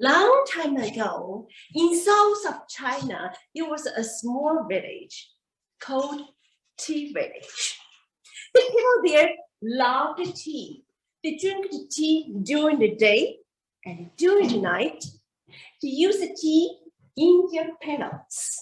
Long time ago, in south of China, there was a small village called Tea Village. The people there loved tea. They drink the tea during the day, and during the night, they use the tea in their pillows.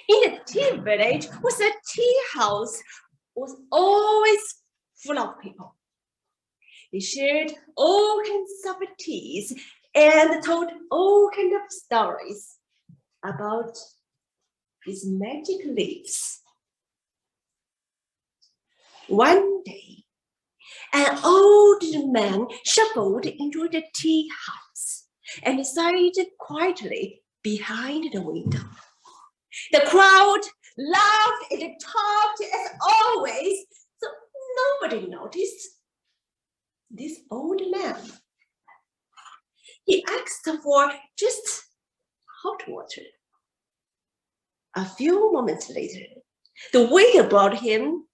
In the tea village was a tea house, was always full of people. They shared all kinds of teas and told all kinds of stories about these magic leaves. One day, an old man shuffled into the tea house and sat quietly behind the window. The crowd laughed and talked as always, so nobody noticed this old man. He asked for just hot water. A few moments later, the waiter brought him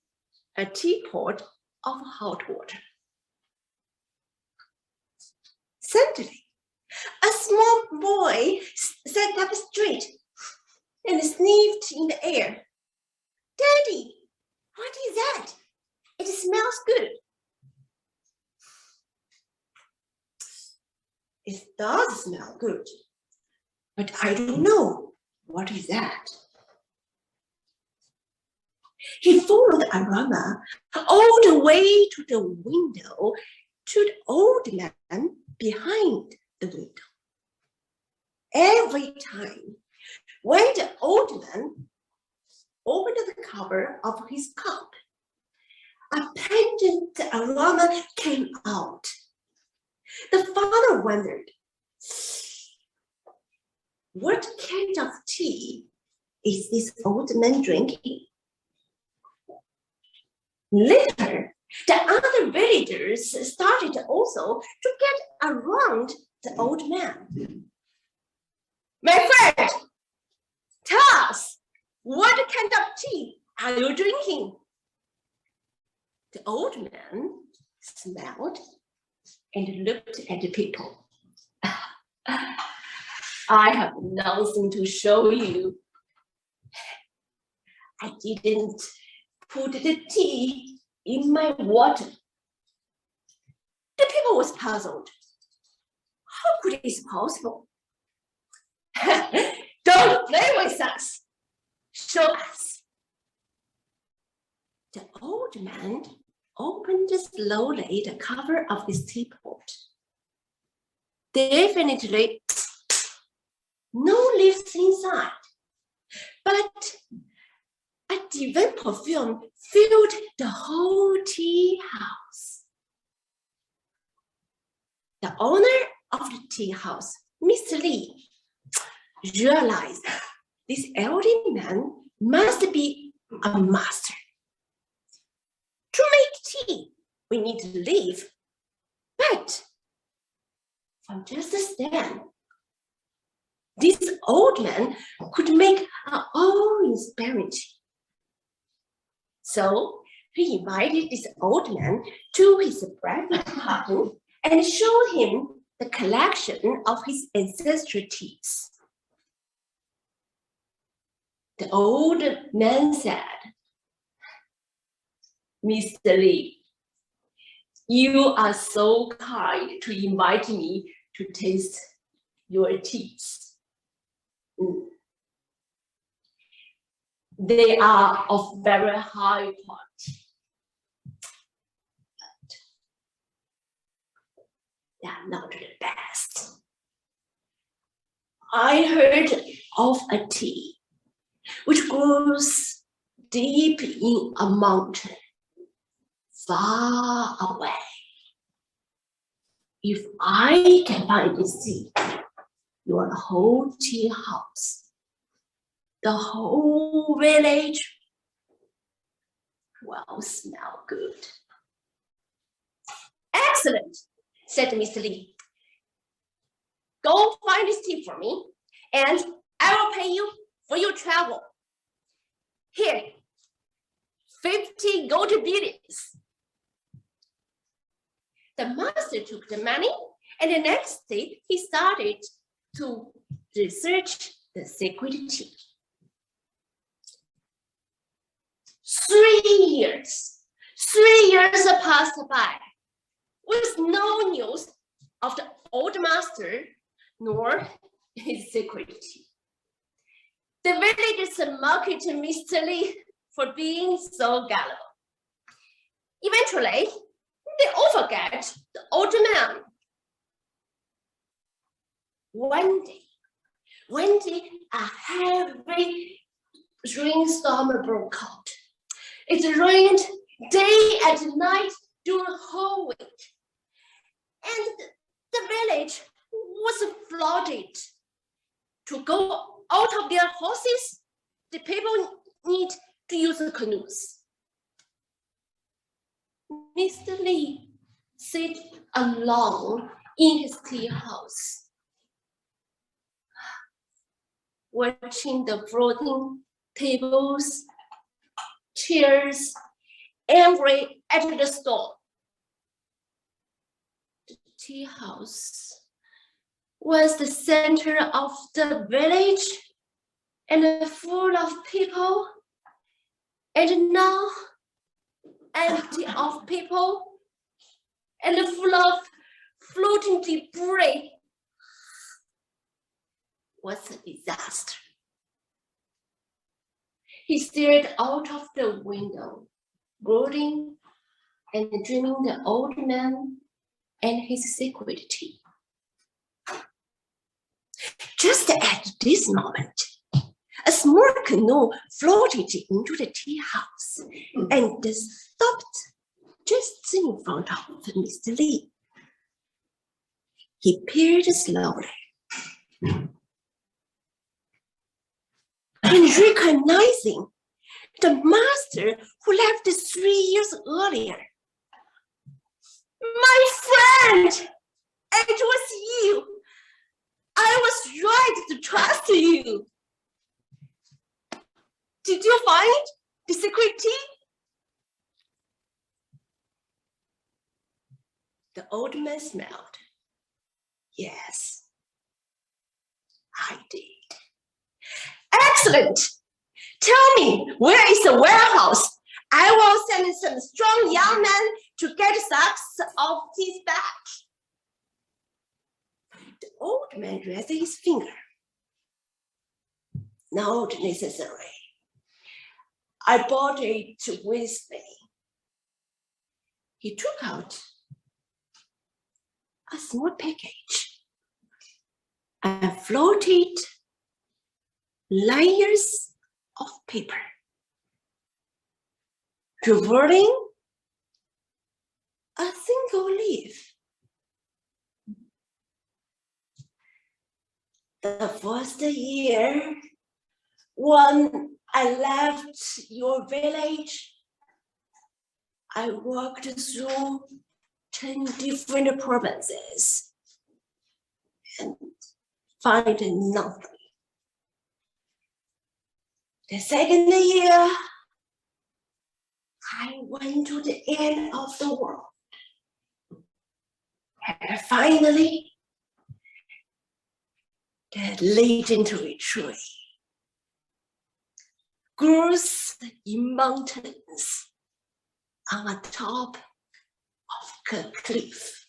a teapot of hot water. Suddenly, a small boy sat up straight and sniffed in the air. "Daddy, what is that? It smells good." "It does smell good, but I don't know. What is that?" He followed the aroma all the way to the window, to the old man behind the window. Every time when the old man opened the cover of his cup, a pungent aroma came out. The father wondered, what kind of tea is this old man drinking? Later, the other villagers started also to get around the old man. "My friend, tell us, what kind of tea are you drinking?" The old man smiled and looked at the people. "I have nothing to show you. I didn't put the tea in my water." The people was puzzled. How could it be possible? "Don't play with us. Show us." The old man opened slowly the cover of his teapot. Definitely no leaves inside, but a divine perfume filled the whole tea house. The owner of the tea house, Mr. Li, realized this elderly man must be a master. To make tea, we need to leaf, but from just a stem, this old man could make our own experiment. So he invited this old man to his private garden and showed him the collection of his ancestral teas. The old man said, "Mr. Li, you are so kind to invite me to taste your teas. They are of very high quality, but they are not the best. I heard of a tea which grows deep in a mountain, far away. If I can find this tea, your whole tea house, the whole village will smell good." "Excellent," said Mr. Li. "Go find this tea for me, and I will pay you for your travel. Here, 50 gold billions." The master took the money And the next day, he started to research the secret tea. 3 years passed by with no news of the old master nor his secret tea. The villagers mocked Mr. Li for being so gullible. Eventually, they all forget the old man. One day, a heavy rainstorm broke out. It rained day and night during the whole week. And the village was flooded. To go out of their houses, the people need to use the canoes. Mr. Li sat alone in his tea house, watching the floating tables, chairs, angry at the storm. The tea house was the center of the village and full of people, and now empty of people and full of floating debris. What's a disaster? He stared out of the window, brooding and dreaming the old man and his secret tea. Just at this moment, a small canoe floated into the tea house and stopped just in front of Mr. Li. He peered slowly and recognizing the master who left 3 years earlier. My friend, it was you. I was right to trust you. Did you find the secret tea? The old man smiled. Yes, I did. Excellent. Tell me, where is the warehouse? I will send some strong young men to get sacks of teas back. The old man raised his finger. Not necessary. I bought it with me. He took out a small package and floated layers of paper, revealing a single leaf. The first year, when I left your village, I walked through 10 different provinces and found nothing. The second year, I went to the end of the world. And finally, the legendary tree grows in mountains on the top of a cliff.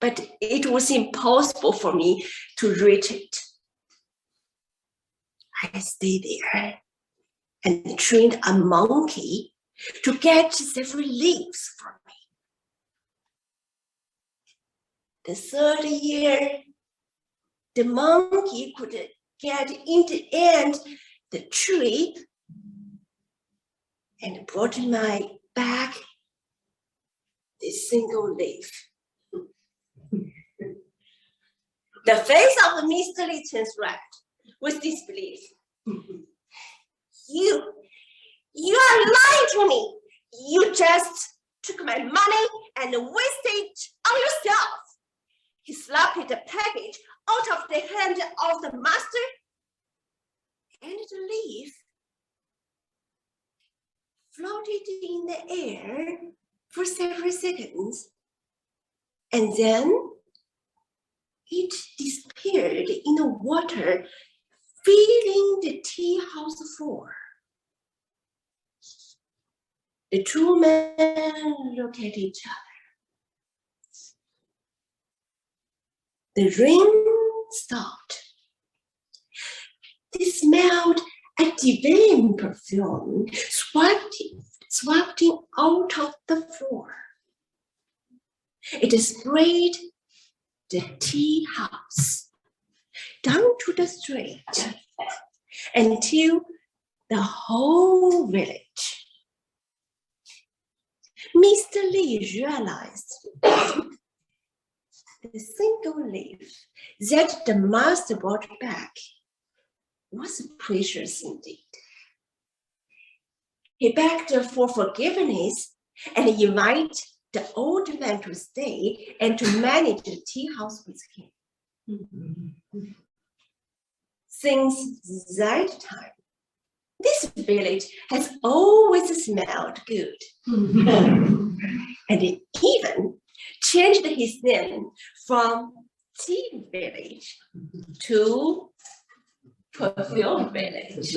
But it was impossible for me to reach it. I stayed there and trained a monkey to get several leaves for me. The third year, the monkey could get in the end the tree and brought my back the single leaf. The face of Mr. Li turns red with disbelief. You are lying to me. You just took my money and wasted it on yourself. He slapped the package out of the hand of the master, and the leaf floated in the air for several seconds And then it disappeared in the water, filling the tea house floor. The two men looked at each other. The rain stopped. They smelled a divine perfume swirling out of the floor. It sprayed the tea house down to the street until the whole village. Mr. Li realized the single leaf that the master brought back was precious indeed. He begged for forgiveness and invited the old man to stay and to manage the tea house with him. Since that time, this village has always smelled good. And it even changed his name from Tea Village to Perfume Village.